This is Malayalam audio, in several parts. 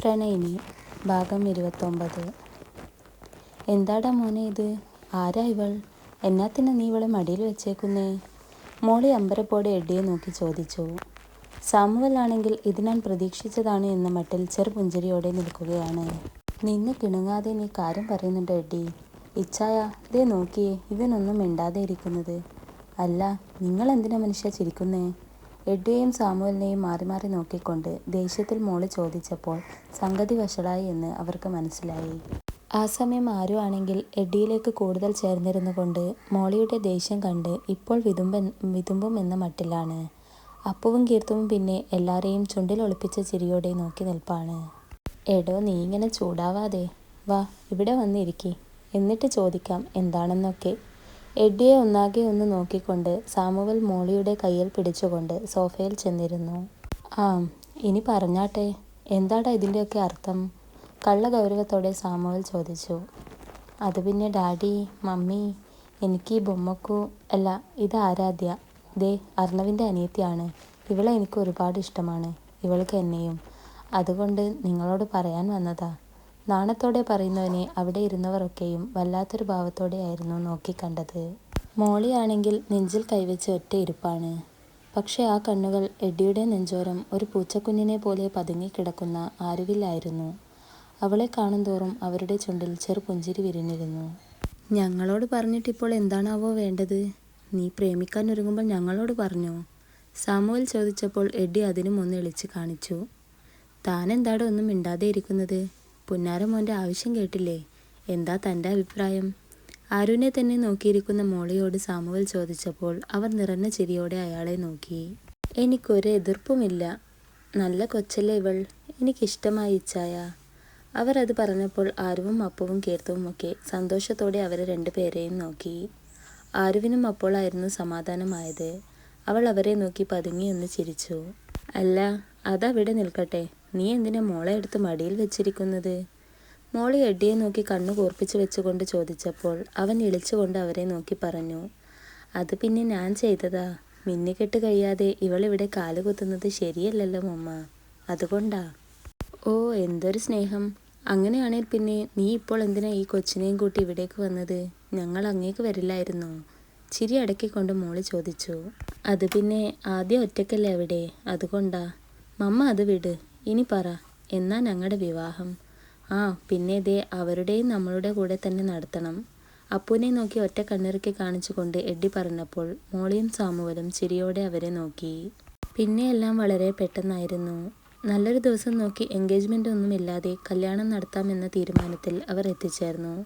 പ്രണയിനി ഭാഗം 29. എന്താടാ മോനെ ഇത്? ആരാ ഇവൾ? എന്നാത്തിനാ നീ ഇവളെ മടിയിൽ വെച്ചേക്കുന്നേ? മോളി അമ്പരപ്പോടെ എഡ്ഡിയെ നോക്കി ചോദിച്ചു. സാമുവൽ ആണെങ്കിൽ ഇത് ഞാൻ പ്രതീക്ഷിച്ചതാണ് എന്ന മട്ടിൽ ചെറുപുഞ്ചിരിയോടെ നിൽക്കുകയാണ്. നിന്ന് കിണുങ്ങാതെ നീ കാര്യം പറയുന്നുണ്ടോ എഡ്ഡി? ഇച്ചായ ദേ നോക്കിയേ, ഇവനൊന്നും മിണ്ടാതെ ഇരിക്കുന്നത്. അല്ല, നിങ്ങളെന്തിനാ മനുഷ്യ ചിരിക്കുന്നേ? എഡ്ഡിയെയും സാമുവലിനെയും മാറി മാറി നോക്കിക്കൊണ്ട് ദേഷ്യത്തിൽ മോളി ചോദിച്ചപ്പോൾ സംഗതി വഷളായി എന്ന് അവർക്ക് മനസ്സിലായി. ആ സമയം ആരു ആണെങ്കിൽ എഡ്ഡിയിലേക്ക് കൂടുതൽ ചേർന്നിരുന്നു കൊണ്ട് മോളിയുടെ ദേഷ്യം കണ്ട് ഇപ്പോൾ വിതുമ്പും എന്ന മട്ടിലാണ്. അപ്പുവും കീർത്തുവും പിന്നെ എല്ലാരെയും ചുണ്ടിൽ ഒളിപ്പിച്ച ചിരിയോടെ നോക്കി നിൽപ്പാണ്. എടോ, നീ ഇങ്ങനെ ചൂടാവാതെ വാ, ഇവിടെ വന്നിരിക്കി, എന്നിട്ട് ചോദിക്കാം എന്താണെന്നൊക്കെ. എഡ്ഡിയെ ഒന്നാകെ ഒന്ന് നോക്കിക്കൊണ്ട് സാമുവൽ മോളിയുടെ കയ്യിൽ പിടിച്ചുകൊണ്ട് സോഫയിൽ ചെന്നിരുന്നു. ഇനി പറഞ്ഞാട്ടെ, എന്താടാ ഇതിൻ്റെയൊക്കെ അർത്ഥം? കള്ള ഗൗരവത്തോടെ സാമുവൽ ചോദിച്ചു. അത് പിന്നെ ഡാഡി, മമ്മി, എനിക്ക് ഈ ബൊമ്മക്കു അല്ല, ഇത് ആരാധ്യ, ദേ അർണവിൻ്റെ അനിയത്തിയാണ്. ഇവളെ എനിക്ക് ഒരുപാട് ഇഷ്ടമാണ്, ഇവൾക്ക് എന്നെയും. അതുകൊണ്ട് നിങ്ങളോട് പറയാൻ വന്നതാ. നാണത്തോടെ പറയുന്നവനെ അവിടെ ഇരുന്നവരൊക്കെയും വല്ലാത്തൊരു ഭാവത്തോടെയായിരുന്നു നോക്കിക്കണ്ടത്. മോളിയാണെങ്കിൽ നെഞ്ചിൽ കൈവച്ച് ഒറ്റ ഇരിപ്പാണ്. പക്ഷെ ആ കണ്ണുകൾ എഡ്ഡിയുടെ നെഞ്ചോരം ഒരു പൂച്ചക്കുഞ്ഞിനെ പോലെ പതുങ്ങിക്കിടക്കുന്ന ആരുവിലായിരുന്നു. അവളെ കാണുന്തോറും അവരുടെ ചുണ്ടിൽ ചെറുപുഞ്ചിരി വിരിഞ്ഞിരുന്നു. ഞങ്ങളോട് പറഞ്ഞിട്ടിപ്പോൾ എന്താണാവോ വേണ്ടത്? നീ പ്രേമിക്കാൻ ഒരുങ്ങുമ്പോൾ ഞങ്ങളോട് പറഞ്ഞോ? സാമുവൽ ചോദിച്ചപ്പോൾ എഡ്ഡി അതിനും ഒന്ന് ഇളിച്ച് കാണിച്ചു. താനെന്താടോ ഒന്നും മിണ്ടാതെ ഇരിക്കുന്നത്? പുന്നാരമോൻ്റെ ആവശ്യം കേട്ടില്ലേ? എന്താ തൻ്റെ അഭിപ്രായം? ആരുവിനെ തന്നെ നോക്കിയിരിക്കുന്ന മോളിയോട് സാമുവൽ ചോദിച്ചപ്പോൾ അവർ നിറഞ്ഞ ചിരിയോടെ അയാളെ നോക്കി. എനിക്കൊരു എതിർപ്പുമില്ല, നല്ല കൊച്ചല്ലേ ഇവൾ, എനിക്കിഷ്ടമായി ഇച്ചായ. അവർ അത് പറഞ്ഞപ്പോൾ ആരുവും അപ്പുവും കീർത്തുവും ഒക്കെ സന്തോഷത്തോടെ അവരെ രണ്ടുപേരെയും നോക്കി. ആരുവിനും അപ്പോളായിരുന്നു സമാധാനമായത്. അവൾ അവരെ നോക്കി പതുങ്ങിയൊന്ന് ചിരിച്ചു. അല്ല, അതവിടെ നിൽക്കട്ടെ, നീ എന്തിനാ മോളെ എടുത്ത് മടിയിൽ വെച്ചിരിക്കുന്നത്? മോളി എഡ്ഡിയെ നോക്കി കണ്ണു കൂർപ്പിച്ച് വെച്ചുകൊണ്ട് ചോദിച്ചപ്പോൾ അവൻ ഇളിച്ചുകൊണ്ട് അവരെ നോക്കി പറഞ്ഞു. അത് പിന്നെ ഞാൻ ചെയ്തതാ. മിന്നിക്കെട്ട് കഴിയാതെ ഇവളിവിടെ കാലുകുത്തുന്നത് ശരിയല്ലല്ലോ മമ്മ, അതുകൊണ്ടാ. ഓ, എന്തൊരു സ്നേഹം! അങ്ങനെയാണെങ്കിൽ പിന്നെ നീ ഇപ്പോൾ എന്തിനാ ഈ കൊച്ചിനെയും കൂട്ടി ഇവിടേക്ക് വന്നത്? ഞങ്ങൾ അങ്ങേക്ക് വരില്ലായിരുന്നോ? ചിരി അടക്കിക്കൊണ്ട് മോളി ചോദിച്ചു. അത് പിന്നെ ആദ്യം ഒറ്റയ്ക്കല്ലേ അവിടെ, അതുകൊണ്ടാ. മമ്മ അത് വിട്, ഇനി പറ, എന്നാ ഞങ്ങളുടെ വിവാഹം? പിന്നെ ദേ അവരുടെയും നമ്മളുടെ കൂടെ തന്നെ നടത്തണം. അപ്പുവിനെ നോക്കി ഒറ്റ കണ്ണിറുക്കി കാണിച്ചുകൊണ്ട് എഡ്ഡി പറഞ്ഞപ്പോൾ മോളിയും സാമുവലും ചിരിയോടെ അവരെ നോക്കി. പിന്നെ എല്ലാം വളരെ പെട്ടെന്നായിരുന്നു. നല്ലൊരു ദിവസം നോക്കി എൻഗേജ്മെൻ്റ് ഒന്നുമില്ലാതെ കല്യാണം നടത്താമെന്ന തീരുമാനത്തിൽ അവർ എത്തിച്ചേർന്നു.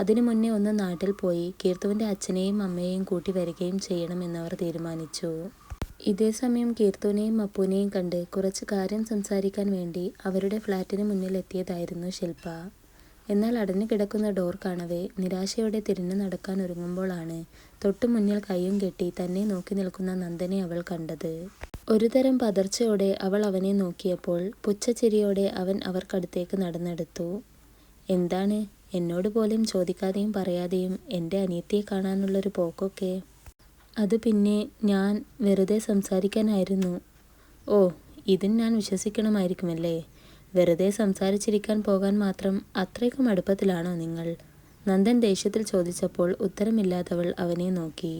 അതിനു മുന്നേ ഒന്ന് നാട്ടിൽ പോയി കീർത്തുവിൻ്റെ അച്ഛനെയും അമ്മയെയും കൂട്ടി വരികയും ചെയ്യണമെന്നവർ തീരുമാനിച്ചു. ഇതേ സമയം കീർത്തുവിനെയും അപ്പുവിനെയും കണ്ട് കുറച്ച് കാര്യം സംസാരിക്കാൻ വേണ്ടി അവരുടെ ഫ്ലാറ്റിന് മുന്നിൽ എത്തിയതായിരുന്നു ശില്പ. എന്നാൽ അടഞ്ഞു കിടക്കുന്ന ഡോർ കാണവേ നിരാശയോടെ തിരിഞ്ഞു നടക്കാൻ ഒരുങ്ങുമ്പോഴാണ് തൊട്ടു മുന്നിൽ കൈയും കെട്ടി തന്നെ നോക്കി നിൽക്കുന്ന നന്ദനെ അവൾ കണ്ടത്. ഒരുതരം പതർച്ചയോടെ അവൾ അവനെ നോക്കിയപ്പോൾ പുച്ഛച്ചിരിയോടെ അവൻ അവർക്കടുത്തേക്ക് നടന്നെടുത്തു. എന്താണ്, എന്നോട് പോലും ചോദിക്കാതെയും പറയാതെയും എൻ്റെ അനിയത്തിയെ കാണാനുള്ളൊരു പോക്കൊക്കെ? അത് പിന്നെ ഞാൻ വെറുതെ സംസാരിക്കാനായിരുന്നു. ഓ, ഇതും ഞാൻ വിശ്വസിക്കണമായിരിക്കുമല്ലേ? വെറുതെ സംസാരിച്ചിരിക്കാൻ പോകാൻ മാത്രം അത്രയ്ക്കും അടുപ്പത്തിലാണോ നിങ്ങൾ? നന്ദൻ ദേഷ്യത്തിൽ ചോദിച്ചപ്പോൾ ഉത്തരമില്ലാത്തവൾ അവനെ നോക്കി.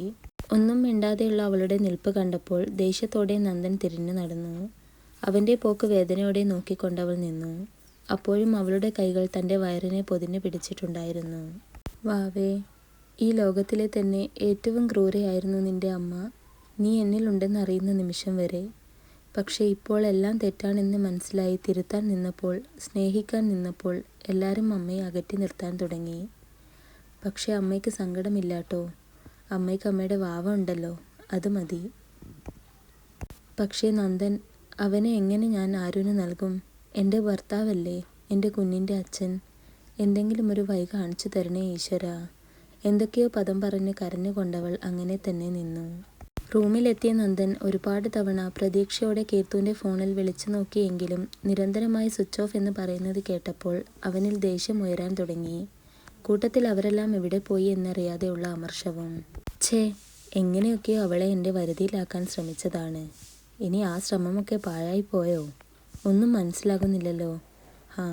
ഒന്നും മിണ്ടാതെയുള്ള അവളുടെ നിൽപ്പ് കണ്ടപ്പോൾ ദേഷ്യത്തോടെ നന്ദൻ തിരിഞ്ഞു നടന്നു. അവൻ്റെ പോക്ക് വേദനയോടെ നോക്കിക്കൊണ്ടവൾ നിന്നു. അപ്പോഴും അവളുടെ കൈകൾ തൻ്റെ വയറിനെ പൊതിഞ്ഞു പിടിച്ചിട്ടുണ്ടായിരുന്നു. വാവേ, ഈ ലോകത്തിലെ തന്നെ ഏറ്റവും ക്രൂരയായിരുന്നു നിന്റെ അമ്മ, നീ എന്നിലുണ്ടെന്നറിയുന്ന നിമിഷം വരെ. പക്ഷേ ഇപ്പോൾ എല്ലാം തെറ്റാണെന്ന് മനസ്സിലായി തിരുത്താൻ നിന്നപ്പോൾ, സ്നേഹിക്കാൻ നിന്നപ്പോൾ എല്ലാവരും അമ്മയെ അകറ്റി നിർത്താൻ തുടങ്ങി. പക്ഷേ അമ്മയ്ക്ക് സങ്കടമില്ലാട്ടോ. അമ്മയ്ക്ക് അമ്മയുടെ വാവ ഉണ്ടല്ലോ, അത് മതി. പക്ഷേ നന്ദൻ, അവനെ എങ്ങനെ ഞാൻ ആരുവിന് നൽകും? എൻ്റെ ഭർത്താവല്ലേ, എൻ്റെ കുഞ്ഞിൻ്റെ അച്ഛൻ. എന്തെങ്കിലും ഒരു വഴി കാണിച്ചു തരണേ ഈശ്വരാ. എന്തൊക്കെയോ പദം പറഞ്ഞ് കരഞ്ഞുകൊണ്ടവൾ അങ്ങനെ തന്നെ നിന്നു. റൂമിലെത്തിയ നന്ദൻ ഒരുപാട് തവണ പ്രതീക്ഷയോടെ കീർത്തുവിൻ്റെ ഫോണിൽ വിളിച്ചു നോക്കിയെങ്കിലും നിരന്തരമായി സ്വിച്ച് ഓഫ് എന്ന് പറയുന്നത് കേട്ടപ്പോൾ അവനിൽ ദേഷ്യം ഉയരാൻ തുടങ്ങി. കൂട്ടത്തിൽ അവരെല്ലാം എവിടെ പോയി എന്നറിയാതെയുള്ള അമർഷവും. എങ്ങനെയൊക്കെയോ അവളെ എൻ്റെ വരുതിയിലാക്കാൻ ശ്രമിച്ചതാണ്. ഇനി ആ ശ്രമമൊക്കെ പാഴായി പോയോ? ഒന്നും മനസ്സിലാകുന്നില്ലല്ലോ. ഹാ,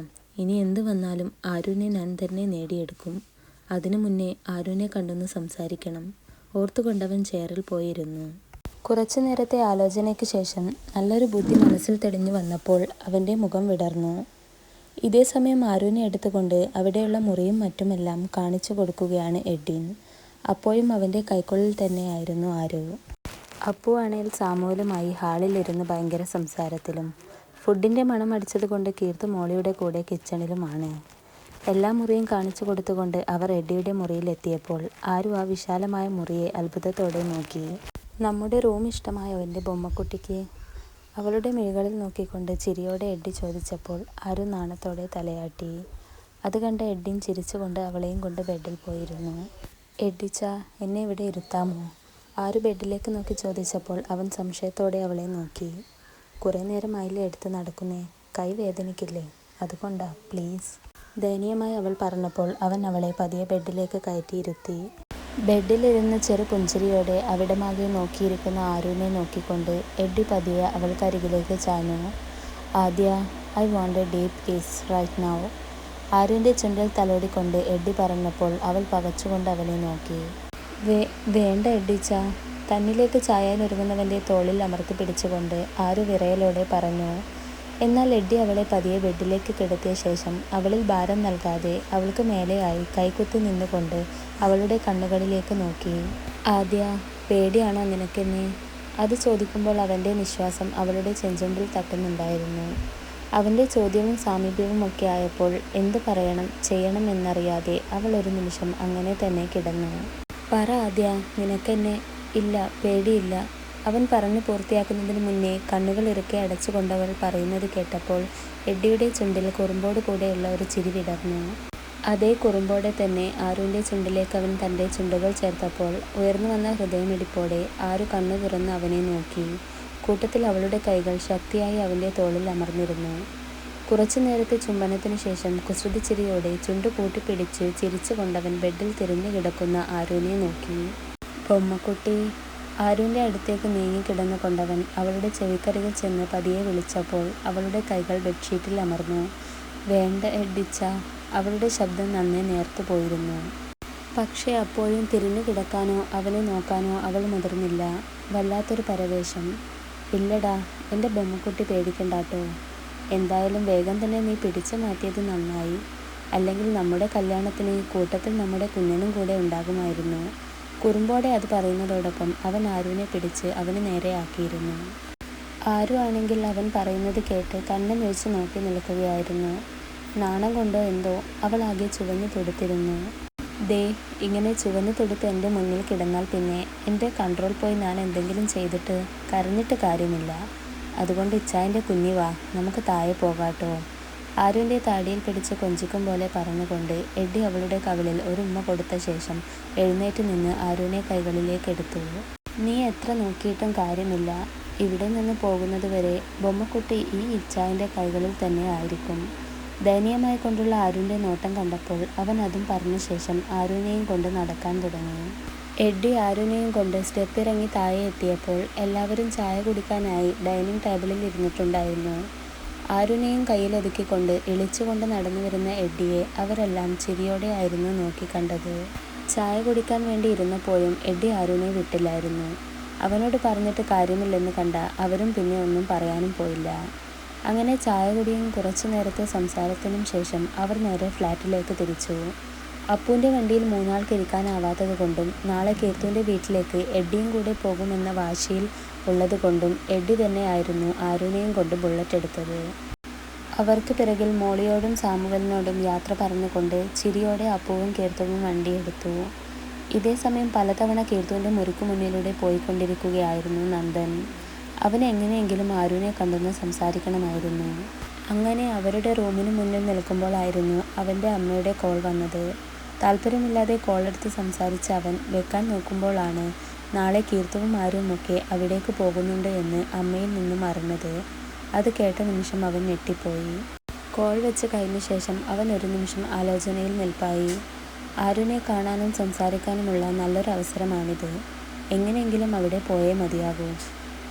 ഇനി എന്ത് വന്നാലും ആരുനെ ഞാൻ തന്നെ നേടിയെടുക്കും. അതിനു മുന്നേ ആരുനെ കണ്ടൊന്ന് സംസാരിക്കണം. ഓർത്തുകൊണ്ടവൻ ചെയറിൽ പോയിരുന്നു. കുറച്ചു നേരത്തെ ആലോചനയ്ക്ക് ശേഷം നല്ലൊരു ബുദ്ധി മനസ്സിൽ തെളിഞ്ഞു വന്നപ്പോൾ അവൻ്റെ മുഖം വിടർന്നു. ഇതേ സമയം ആരുനെ എടുത്തുകൊണ്ട് അവിടെയുള്ള മുറിയും മറ്റുമെല്ലാം കാണിച്ചു കൊടുക്കുകയാണ് എഡ്വിൻ. അപ്പോഴും അവൻ്റെ കൈക്കുള്ളിൽ തന്നെയായിരുന്നു ആരു. അപ്പു ആണെങ്കിൽ സാമുവലുമായി ഹാളിലിരുന്ന് ഭയങ്കര സംസാരത്തിലും. ഫുഡിൻ്റെ മണം അടിച്ചതുകൊണ്ട് കീർത്തു മോളിയുടെ കൂടെ കിച്ചണിലുമാണ്. എല്ലാ മുറിയും കാണിച്ചു കൊടുത്തുകൊണ്ട് അവർ എഡ്ഡിയുടെ മുറിയിലെത്തിയപ്പോൾ ആരു ആ വിശാലമായ മുറിയെ അത്ഭുതത്തോടെ നോക്കി. നമ്മുടെ റൂം ഇഷ്ടമായോ എൻ്റെ ബൊമ്മക്കുട്ടിക്ക്? അവളുടെ മിഴികളിൽ നോക്കിക്കൊണ്ട് ചിരിയോടെ എഡ്ഡി ചോദിച്ചപ്പോൾ ആരു നാണത്തോടെ തലയാട്ടി. അത് കണ്ട എഡ്ഡിൻ ചിരിച്ചുകൊണ്ട് അവളെയും കൊണ്ട് ബെഡിൽ പോയിരുന്നു. എഡ്ഡിച്ച, എന്നെ ഇവിടെ ഇരുത്താമോ? ആരു ബെഡിലേക്ക് നോക്കി ചോദിച്ചപ്പോൾ അവൻ സംശയത്തോടെ അവളെ നോക്കി. കുറേ നേരമായില്ലേ എടുത്ത് നടക്കുന്നേ, കൈ വേദനിക്കില്ലേ? അതുകൊണ്ടാ, പ്ലീസ്. ദയനീയമായി അവൾ പറഞ്ഞപ്പോൾ അവൻ അവളെ പതിയെ ബെഡിലേക്ക് കയറ്റിയിരുത്തി. ബെഡിലിരുന്ന് ചെറു പുഞ്ചിരിയോടെ അവിടമാകെ നോക്കിയിരിക്കുന്ന ആരുവിനെ നോക്കിക്കൊണ്ട് എഡ്ഡി പതിയെ അവൾക്കരികിലേക്ക് ചാഞ്ഞു. Aadya, I want a deep kiss right now. ആരുവിൻ്റെ ചുണ്ടിൽ തലോടിക്കൊണ്ട് എഡ്ഡി പറഞ്ഞപ്പോൾ അവൾ പകച്ചുകൊണ്ട് അവനെ നോക്കി. വേണ്ട എഡ്ഡിച്ച. തന്നിലേക്ക് ചായാനൊരുങ്ങുന്നവൻ്റെ തോളിൽ അമർത്തി പിടിച്ചുകൊണ്ട് ആരു വിറയലോടെ പറഞ്ഞു. എന്നാൽ എഡ്ഡി അവളെ പതിയെ ബെഡിലേക്ക് കിടത്തിയ ശേഷം അവളിൽ ഭാരം നൽകാതെ അവൾക്ക് മേലെയായി കൈകുത്തി നിന്നുകൊണ്ട് അവളുടെ കണ്ണുകളിലേക്ക് നോക്കി. ആദ്യ, പേടിയാണോ നിനക്കെന്നെ? അത് ചോദിക്കുമ്പോൾ അവൻ്റെ നിശ്വാസം അവളുടെ ചെഞ്ചുണ്ടിൽ തട്ടുന്നുണ്ടായിരുന്നു. അവൻ്റെ ചോദ്യവും സാമീപ്യവും ഒക്കെ ആയപ്പോൾ എന്തു പറയണം ചെയ്യണം എന്നറിയാതെ അവൾ ഒരു നിമിഷം അങ്ങനെ തന്നെ കിടന്നു. പറ ആദ്യ, നിനക്കെന്നെ? ഇല്ല, പേടിയില്ല. അവൻ പറഞ്ഞു പൂർത്തിയാക്കുന്നതിന് മുന്നേ കണ്ണുകൾ ഇറുക്കെ അടച്ചുകൊണ്ടവൾ പറയുന്നത് കേട്ടപ്പോൾ എഡ്ഡിയുടെ ചുണ്ടിൽ കുറുമ്പോട് കൂടെയുള്ള ഒരു ചിരി വിടർന്നു. അതേ കുറുമ്പോടെ തന്നെ ആരുവിൻ്റെ ചുണ്ടിലേക്ക് അവൻ തൻ്റെ ചുണ്ടുകൾ ചേർത്തപ്പോൾ ഉയർന്നു വന്ന ഹൃദയമിടിപ്പോടെ ആരു കണ്ണു തുറന്ന് അവനെ നോക്കി. കൂട്ടത്തിൽ അവളുടെ കൈകൾ ശക്തിയായി അവൻ്റെ തോളിൽ അമർന്നിരുന്നു. കുറച്ചു നേരത്തെ ചുംബനത്തിനു ശേഷം കുസൃതി ചിരിയോടെ ചുണ്ടു കൂട്ടിപ്പിടിച്ച് ചിരിച്ചു കൊണ്ടവൻ ബെഡിൽ തിരിഞ്ഞു കിടക്കുന്ന ആരുവിനെ നോക്കി. ബൊമ്മക്കുട്ടി. ആരുവിൻ്റെ അടുത്തേക്ക് നീങ്ങിക്കിടന്നു കൊണ്ടവൻ അവളുടെ ചെവിക്കരികിൽ ചെന്ന് പതിയെ വിളിച്ചപ്പോൾ അവളുടെ കൈകൾ ബെഡ്ഷീറ്റിൽ അമർന്നു. വേണ്ട എഡ്ഡിച്ച. അവളുടെ ശബ്ദം നന്നേ നേർത്തു പോയിരുന്നു. പക്ഷേ അപ്പോഴും തിരിഞ്ഞു കിടക്കാനോ അവനെ നോക്കാനോ അവൾ മുതിർന്നില്ല. വല്ലാത്തൊരു പരവേശം. ഇല്ലടാ, എൻ്റെ ബൊമ്മക്കുട്ടി പേടിക്കണ്ടാട്ടോ. എന്തായാലും വേഗം തന്നെ നീ പിടിച്ചു മാറ്റിയത് നന്നായി. അല്ലെങ്കിൽ നമ്മുടെ കല്യാണത്തിന് കൂട്ടത്തിൽ നമ്മുടെ കുഞ്ഞനും കൂടെ ഉണ്ടാകുമായിരുന്നു. കുറുമ്പോടെ അത് പറയുന്നതോടൊപ്പം അവൻ ആരുവിനെ പിടിച്ച് അവന് നേരെയാക്കിയിരുന്നു. ആരു ആണെങ്കിൽ അവൻ പറയുന്നത് കേട്ട് കണ്ണ് മിഴിച്ച് നോക്കി നിൽക്കുകയായിരുന്നു. നാണം കൊണ്ടോ എന്തോ അവൾ ആകെ ചുവന്നു തുടുത്തിരുന്നു. ദേ, ഇങ്ങനെ ചുവന്നു തുടുത്ത് എൻ്റെ മുന്നിൽ കിടന്നാൽ പിന്നെ എൻ്റെ കൺട്രോൾ പോയി ഞാൻ എന്തെങ്കിലും ചെയ്തിട്ട് കരഞ്ഞിട്ട് കാര്യമില്ല. അതുകൊണ്ട് ഇച്ചായൻ്റെ കുഞ്ഞി വാ, നമുക്ക് താഴെ പോകാട്ടോ. ആരുവിൻ്റെ താടിയിൽ പിടിച്ച് കൊഞ്ചിക്കും പോലെ പറഞ്ഞുകൊണ്ട് എഡ്ഡി അവളുടെ കവിളിൽ ഒരു ഉമ്മ കൊടുത്ത ശേഷം എഴുന്നേറ്റ് നിന്ന് ആരുവിനെ കൈകളിലേക്ക് എടുത്തു. നീ എത്ര നോക്കിയിട്ടും കാര്യമില്ല. ഇവിടെ നിന്ന് പോകുന്നത് വരെ ബൊമ്മക്കുട്ടി ഈ ഇച്ചായൻ്റെ കൈകളിൽ തന്നെ ആയിരിക്കും. ദയനീയമായി കൊണ്ടുള്ള ആരുവിൻ്റെ നോട്ടം കണ്ടപ്പോൾ അവൻ അതും പറഞ്ഞ ശേഷം ആരുവിനെയും കൊണ്ട് നടക്കാൻ തുടങ്ങി. എഡ്ഡി ആരുവിനെയും കൊണ്ട് സ്റ്റെപ്പ് ഇറങ്ങി താഴെ എത്തിയപ്പോൾ എല്ലാവരും ചായ കുടിക്കാനായി ഡൈനിങ് ടേബിളിൽ ഇരുന്നിട്ടുണ്ടായിരുന്നു. ആരുവിനെയും കയ്യിലൊതുക്കിക്കൊണ്ട് ഇളിച്ചുകൊണ്ട് നടന്നു വരുന്ന എഡ്ഡിയെ അവരെല്ലാം ചിരിയോടെ ആയിരുന്നു നോക്കിക്കണ്ടത്. ചായ കുടിക്കാൻ വേണ്ടി ഇരുന്നപ്പോഴും എഡ്ഡി ആരുവിനെ വിട്ടില്ലായിരുന്നു. അവനോട് പറഞ്ഞിട്ട് കാര്യമില്ലെന്ന് കണ്ട അവരും പിന്നെ ഒന്നും പറയാനും പോയില്ല. അങ്ങനെ ചായ കുടിയും കുറച്ചു നേരത്തെ സംസാരത്തിനും ശേഷം അവർ നേരെ ഫ്ലാറ്റിലേക്ക് തിരിച്ചു. അപ്പുവിൻ്റെ വണ്ടിയിൽ മൂന്നാൾക്ക് ഇരിക്കാനാവാത്തത് കൊണ്ടും നാളെ കീർത്തുവിൻ്റെ വീട്ടിലേക്ക് എഡ്ഡിയും കൂടെ പോകുമെന്ന വാശിയിൽ ഉള്ളതുകൊണ്ടും എഡ്ഡി തന്നെയായിരുന്നു ആരുവിനെയും കൊണ്ട് ബുള്ളറ്റ് എടുത്തത്. അവർക്ക് പിറകിൽ മോളിയോടും സാമുവലിനോടും യാത്ര പറഞ്ഞുകൊണ്ട് ചിരിയോടെ അപ്പുവും കീർത്തുവും വണ്ടിയെടുത്തു. ഇതേ സമയം പലതവണ കീർത്തുവിൻ്റെ മുറിക്ക് മുന്നിലൂടെ പോയിക്കൊണ്ടിരിക്കുകയായിരുന്നു നന്ദൻ. അവന് എങ്ങനെയെങ്കിലും ആരുവിനെ കണ്ടൊന്ന് സംസാരിക്കണമായിരുന്നു. അങ്ങനെ അവരുടെ റൂമിന് മുന്നിൽ നിൽക്കുമ്പോഴായിരുന്നു അവൻ്റെ അമ്മയുടെ കോൾ വന്നത്. താല്പര്യമില്ലാതെ കോളെടുത്ത് സംസാരിച്ച അവൻ വെക്കാൻ നോക്കുമ്പോഴാണ് നാളെ കീർത്തുവും ആരുമൊക്കെ അവിടേക്ക് പോകുന്നുണ്ട് എന്ന് അമ്മയിൽ നിന്നും അറിഞ്ഞത്. അത് കേട്ട നിമിഷം അവൻ ഞെട്ടിപ്പോയി. കോൾ വെച്ച് കഴിഞ്ഞ ശേഷം അവൻ ഒരു നിമിഷം ആലോചനയിൽ നിൽപ്പായി. ആരുവിനെ കാണാനും സംസാരിക്കാനുമുള്ള നല്ലൊരു അവസരമാണിത്. എങ്ങനെയെങ്കിലും അവിടെ പോയേ മതിയാകൂ.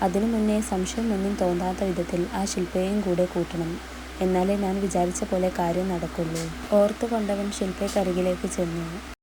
അതിനു മുന്നേ സംശയമൊന്നും തോന്നാത്ത വിധത്തിൽ ആ ശില്പയെയും കൂടെ കൂട്ടണം. എന്നാലേ ഞാൻ വിചാരിച്ച പോലെ കാര്യം നടക്കുള്ളൂ. ഓർത്തുകൊണ്ടവൻ ശില്പയ്ക്കരികിലേക്ക് ചെന്നു.